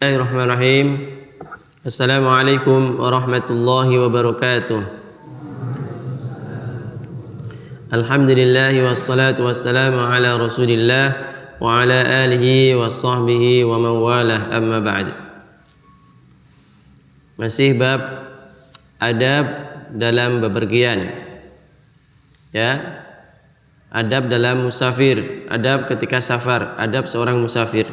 Bismillahirrahmanirrahim. Assalamualaikum warahmatullahi wabarakatuh. Alhamdulillah wassalatu wassalamu ala Rasulillah wa ala alihi wa sahbihi wa man walah, amma ba'd. Masih bab adab dalam bepergian. Ya. Adab dalam musafir, adab ketika safar, adab seorang musafir.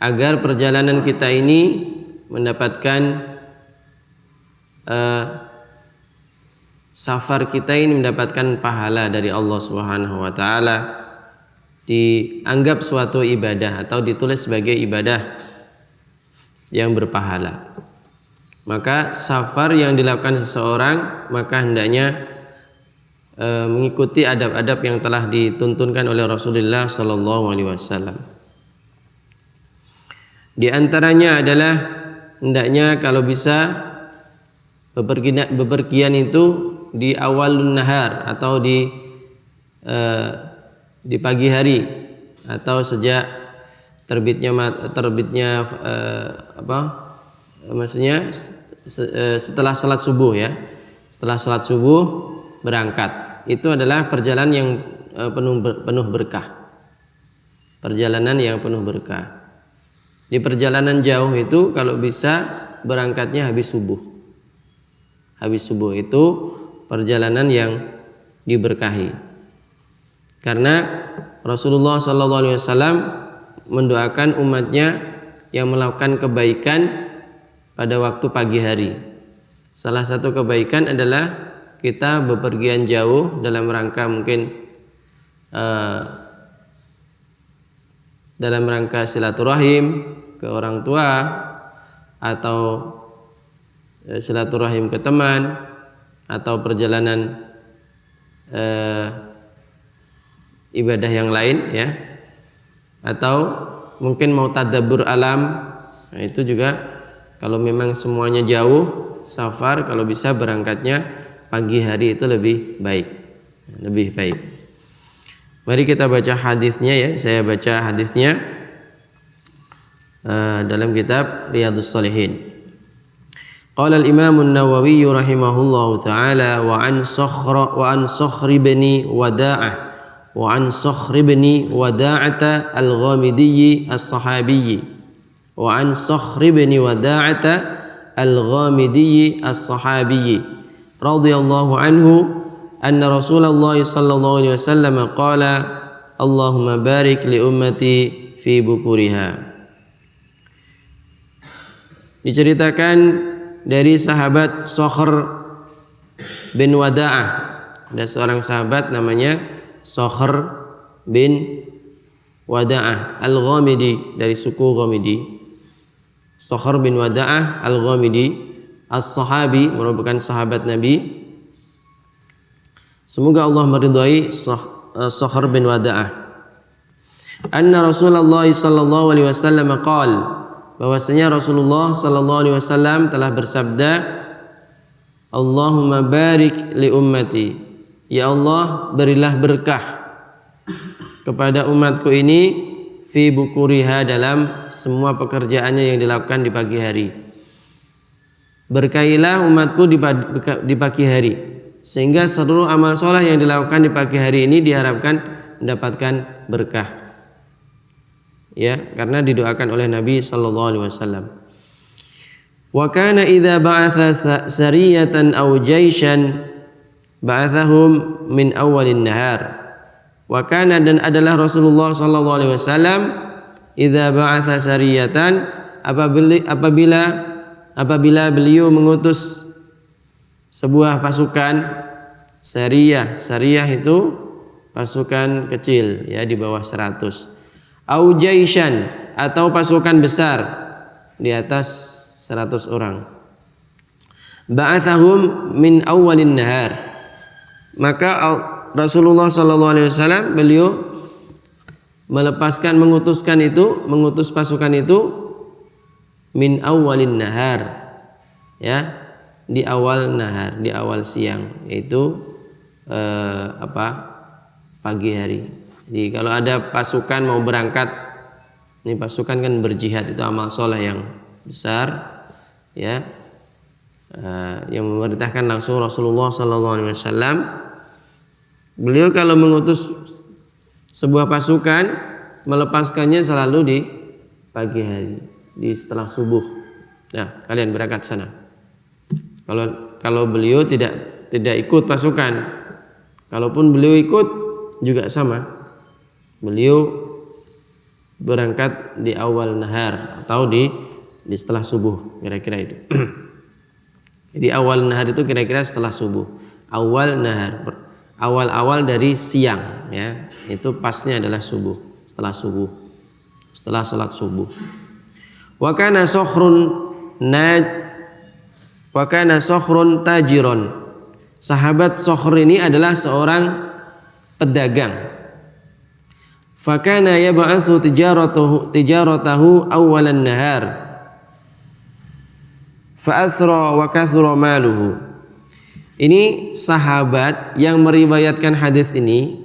Agar perjalanan kita ini mendapatkan safar kita ini mendapatkan pahala dari Allah Subhanahu wa taala, dianggap suatu ibadah atau ditulis sebagai ibadah yang berpahala. Maka safar yang dilakukan seseorang maka hendaknya mengikuti adab-adab yang telah dituntunkan oleh Rasulullah sallallahu alaihi wasallam. Di antaranya adalah hendaknya kalau bisa bepergian itu di awalun nahar atau di pagi hari atau sejak terbitnya setelah salat subuh ya. Setelah salat subuh berangkat. Itu adalah perjalanan yang penuh berkah. Perjalanan yang penuh berkah. Di perjalanan jauh itu kalau bisa berangkatnya habis subuh. Habis subuh itu perjalanan yang diberkahi. Karena Rasulullah SAW mendoakan umatnya yang melakukan kebaikan pada waktu pagi hari. Salah satu kebaikan adalah kita bepergian jauh dalam rangka mungkin dalam rangka silaturahim ke orang tua atau silaturahim ke teman atau perjalanan ibadah yang lain ya, atau mungkin mau tadabbur alam. Nah, itu juga kalau memang semuanya jauh safar, kalau bisa berangkatnya pagi hari itu lebih baik. Mari kita baca hadisnya ya. Saya baca hadisnya dalam kitab Riyadhus Shalihin. Qala al-Imam an-Nawawi rahimahullahu taala wa an Sakhr ibn Wada'ah al-Ghamidi as-Sahabi wa an Sakhr ibn Wada'ah al-Ghamidi as-Sahabi radhiyallahu anhu anna Rasulullah sallallahu alaihi wasallam qala Allahumma barik li ummati fi bukuriha. Diceritakan dari sahabat Sakhr bin Wada'ah. Ada seorang sahabat namanya Sakhr bin Wada'ah al-Ghamidi, dari suku Ghamidi. Sakhr bin Wada'ah al-Ghamidi as-Sahabi, merupakan sahabat Nabi. Semoga Allah meridhai Sakhr bin Wada'ah. Anna Rasulullah sallallahu alaihi wasallam qala, bahwasanya Rasulullah sallallahu alaihi wasallam telah bersabda, Allahumma barik li ummati, ya Allah berilah berkah kepada umatku ini fi bukuriha, dalam semua pekerjaannya yang dilakukan di pagi hari. Berkahilah umatku di pagi hari, sehingga seluruh amal soleh yang dilakukan di pagi hari ini diharapkan mendapatkan berkah. Ya, karena didoakan oleh Nabi sallallahu alaihi wasallam. Wa kana idza ba'atha sariyatan aw jaishan ba'athahum min awwalin nahar. Wa kana, dan adalah Rasulullah sallallahu alaihi wasallam idza ba'atha sariyatan, apabila beliau mengutus sebuah pasukan. Sariyah itu pasukan kecil ya, di bawah 100. Au jaishan, atau pasukan besar di atas 100 orang. Ba'athahum min awwalin nahar, maka Rasulullah sallallahu alaihi wasallam beliau mengutus pasukan itu min awwalin nahar ya, di awal nahar, di awal siang, yaitu pagi hari. Jadi kalau ada pasukan mau berangkat Ini pasukan kan berjihad, itu amal soleh yang besar, ya, yang memerintahkan langsung Rasulullah SAW. Beliau kalau mengutus sebuah pasukan, melepaskannya selalu di pagi hari, di setelah subuh. Nah, kalian berangkat sana. Kalau beliau tidak ikut pasukan, kalaupun beliau ikut juga sama, beliau berangkat di awal nahar atau di setelah subuh, kira-kira itu. Jadi awal nahar itu kira-kira setelah subuh. Awal nahar, awal dari siang, ya, itu pasnya adalah subuh, setelah salat subuh. Wa kana Sokhrun tajiron. Sahabat Sokhr ini adalah seorang pedagang. Fakana yab'atsu tijaratahu awalan nahar fa asra wa kathura maluhu. Ini sahabat yang meriwayatkan hadis ini,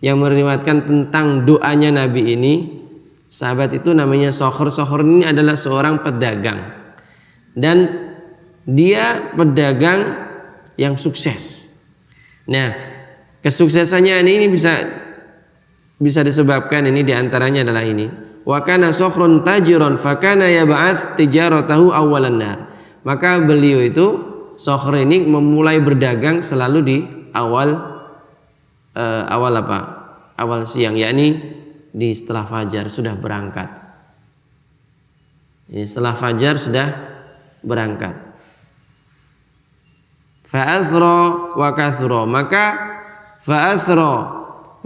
yang meriwayatkan tentang doanya Nabi ini. Sahabat itu namanya Sokhr. Sokhr ini adalah seorang pedagang, dan dia pedagang yang sukses. Nah, kesuksesannya ini bisa disebabkan ini, diantaranya adalah ini. Wa kana Sokhrun tajiron fakana yab'ats tijaratahu awalan nahar. Maka beliau itu, Sokhr ini, memulai berdagang selalu di awal siang, yakni di setelah fajar sudah berangkat. Setelah fajar sudah berangkat. Fa'asra wa kasra,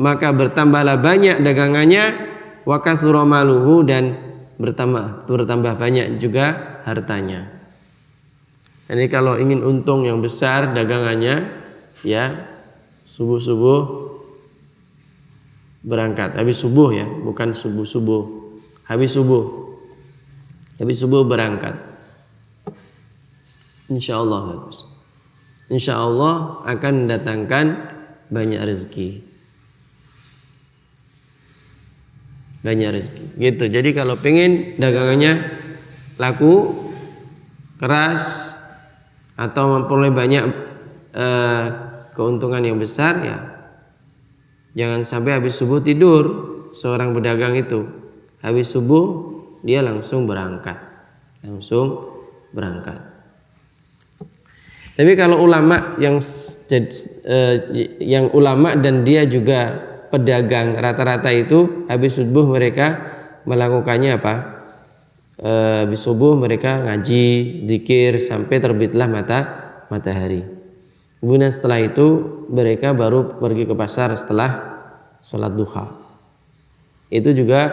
maka bertambahlah banyak dagangannya, wa kasra maluhu, dan bertambah banyak juga hartanya. Jadi kalau ingin untung yang besar dagangannya, ya, subuh berangkat, habis subuh, ya, bukan subuh, habis subuh berangkat. Insyaallah bagus. Insyaallah akan mendatangkan banyak rezeki. Gitu. Jadi kalau pengen dagangannya laku, keras, atau memperoleh banyak keuntungan yang besar, ya, jangan sampai habis subuh tidur. Seorang pedagang itu habis subuh dia langsung berangkat. Tapi kalau ulama yang ulama dan dia juga pedagang, rata-rata itu habis subuh mereka melakukannya apa? Habis subuh mereka ngaji, zikir sampai terbitlah matahari. Kemudian setelah itu mereka baru pergi ke pasar setelah sholat duha. Itu juga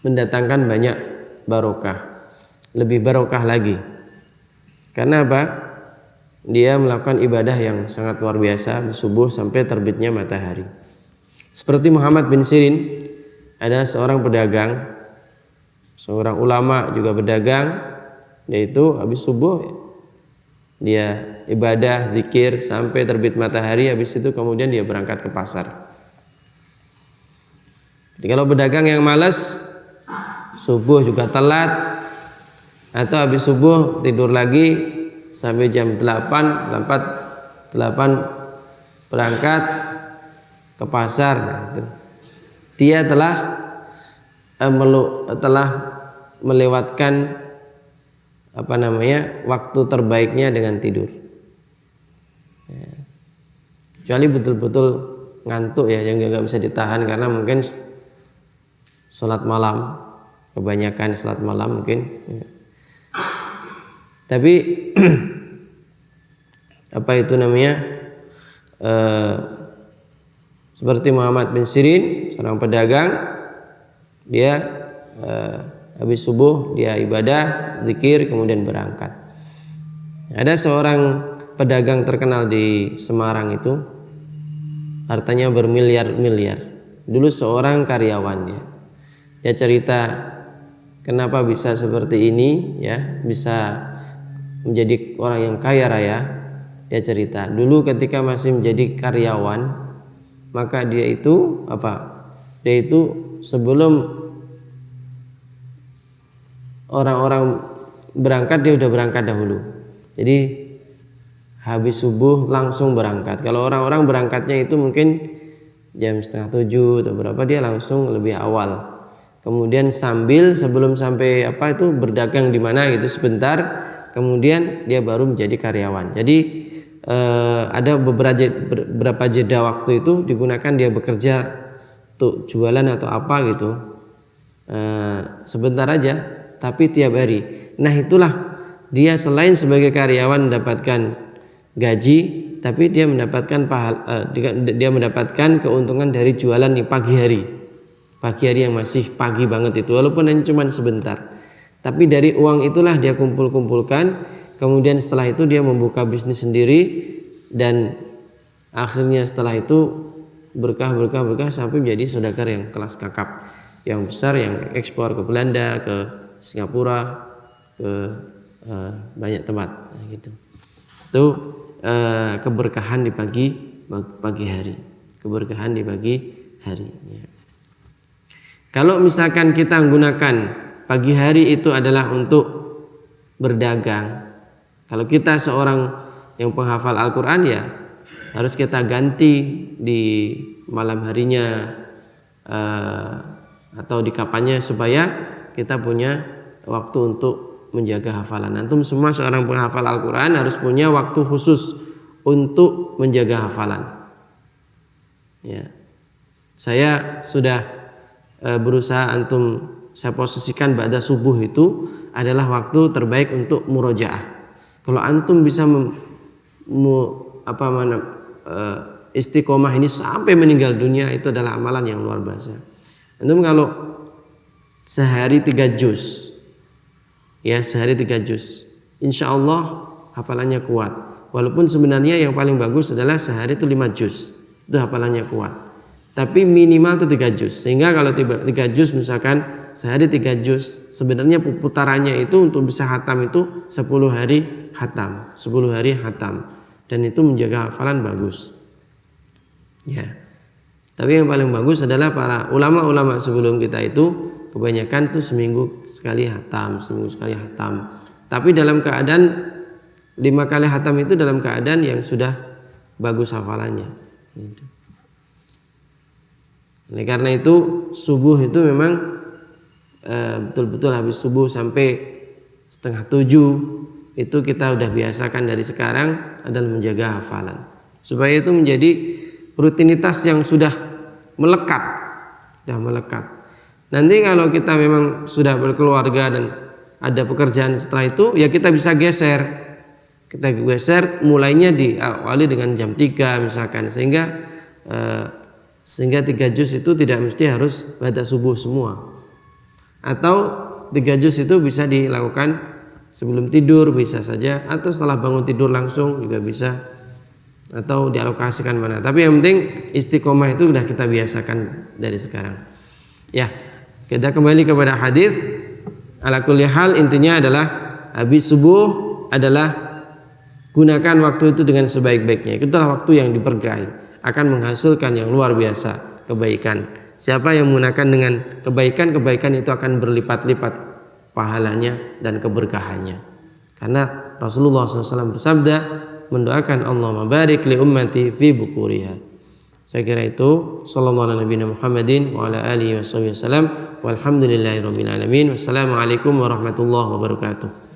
mendatangkan banyak barokah, lebih barokah lagi. Karena apa? Dia melakukan ibadah yang sangat luar biasa subuh sampai terbitnya matahari. Seperti Muhammad bin Sirin, ada seorang pedagang, seorang ulama juga pedagang, yaitu habis subuh dia ibadah, zikir sampai terbit matahari, habis itu kemudian dia berangkat ke pasar. Jadi kalau pedagang yang malas, subuh juga telat, atau habis subuh tidur lagi sampai jam 8 berangkat ke pasar, nah, itu dia telah melewatkan waktu terbaiknya dengan tidur. Ya. Kecuali betul-betul ngantuk, ya, yang nggak bisa ditahan karena mungkin sholat malam, kebanyakan sholat malam mungkin, ya. Tapi seperti Muhammad bin Sirin, seorang pedagang, dia habis subuh dia ibadah, zikir, kemudian berangkat. Ada seorang pedagang terkenal di Semarang itu, hartanya bermiliar-miliar. Dulu seorang karyawannya, dia cerita kenapa bisa seperti ini, ya, bisa menjadi orang yang kaya raya. Dia cerita dulu ketika masih menjadi karyawan, maka dia itu dia itu sebelum orang-orang berangkat dia udah berangkat dahulu. Jadi habis subuh langsung berangkat. Kalau orang-orang berangkatnya itu mungkin jam 6:30 atau berapa, dia langsung lebih awal. Kemudian sebelum sampai berdagang di mana gitu sebentar, kemudian dia baru menjadi karyawan. Jadi ada beberapa jeda waktu itu digunakan dia bekerja untuk jualan atau apa gitu, sebentar aja tapi tiap hari. Nah itulah dia selain sebagai karyawan mendapatkan gaji, tapi dia mendapatkan dia mendapatkan keuntungan dari jualan di pagi hari yang masih pagi banget itu, walaupun hanya cuma sebentar. Tapi dari uang itulah dia kumpulkan, kemudian setelah itu dia membuka bisnis sendiri, dan akhirnya setelah itu berkah sampai menjadi saudagar yang kelas kakap, yang besar, yang ekspor ke Belanda, ke Singapura, ke banyak tempat. Nah, gitu. Itu keberkahan di pagi hari, keberkahan di pagi hari. Ya. Kalau misalkan kita menggunakan pagi hari itu adalah untuk berdagang, kalau kita seorang yang penghafal Al-Quran, ya harus kita ganti di malam harinya atau di kapannya, supaya kita punya waktu untuk menjaga hafalan. Antum semua seorang penghafal Al-Quran harus punya waktu khusus untuk menjaga hafalan. Ya, saya sudah berusaha saya posisikan ba'da subuh itu adalah waktu terbaik untuk murojaah. Kalau antum bisa istiqomah ini sampai meninggal dunia, itu adalah amalan yang luar biasa. Antum kalau sehari 3 juz, ya sehari 3 juz, insya Allah hafalannya kuat. Walaupun sebenarnya yang paling bagus adalah sehari itu 5 juz, itu hafalannya kuat. Tapi minimal itu 3 juz. Sehingga kalau 3 juz, misalkan sehari 3 juz, sebenarnya putarannya itu untuk bisa hatam itu 10 hari hatam, 10 hari hatam, dan itu menjaga hafalan bagus. Ya. Tapi yang paling bagus adalah para ulama-ulama sebelum kita itu kebanyakan tuh seminggu sekali hatam. Tapi dalam keadaan 5 kali hatam itu dalam keadaan yang sudah bagus hafalannya. Gitu. Oleh karena itu subuh itu memang betul-betul habis subuh sampai 6:30 itu kita udah biasakan dari sekarang adalah menjaga hafalan, supaya itu menjadi rutinitas yang sudah melekat. Nanti kalau kita memang sudah berkeluarga dan ada pekerjaan setelah itu, ya kita bisa geser. Kita geser mulainya diawali dengan jam 3 misalkan, sehingga 3 juz itu tidak mesti harus ba'da subuh semua. Atau 3 juz itu bisa dilakukan sebelum tidur bisa saja, atau setelah bangun tidur langsung juga bisa, atau dialokasikan mana. Tapi yang penting istiqomah itu sudah kita biasakan dari sekarang. Ya, kita kembali kepada hadis. Ala kulli hal, intinya adalah habis subuh adalah gunakan waktu itu dengan sebaik-baiknya. Itulah waktu yang diberkahi, akan menghasilkan yang luar biasa kebaikan. Siapa yang menggunakan dengan kebaikan itu akan berlipat-lipat pahalanya dan keberkahannya. Karena Rasulullah SAW bersabda, mendoakan Allahumma barik li ummati fi bukuriha. Saya kira itu. Sallallahu alaihi Muhammadin wa ala alihi wasallam. Walhamdulillahirabbil alamin. Wassalamualaikum warahmatullahi wabarakatuh.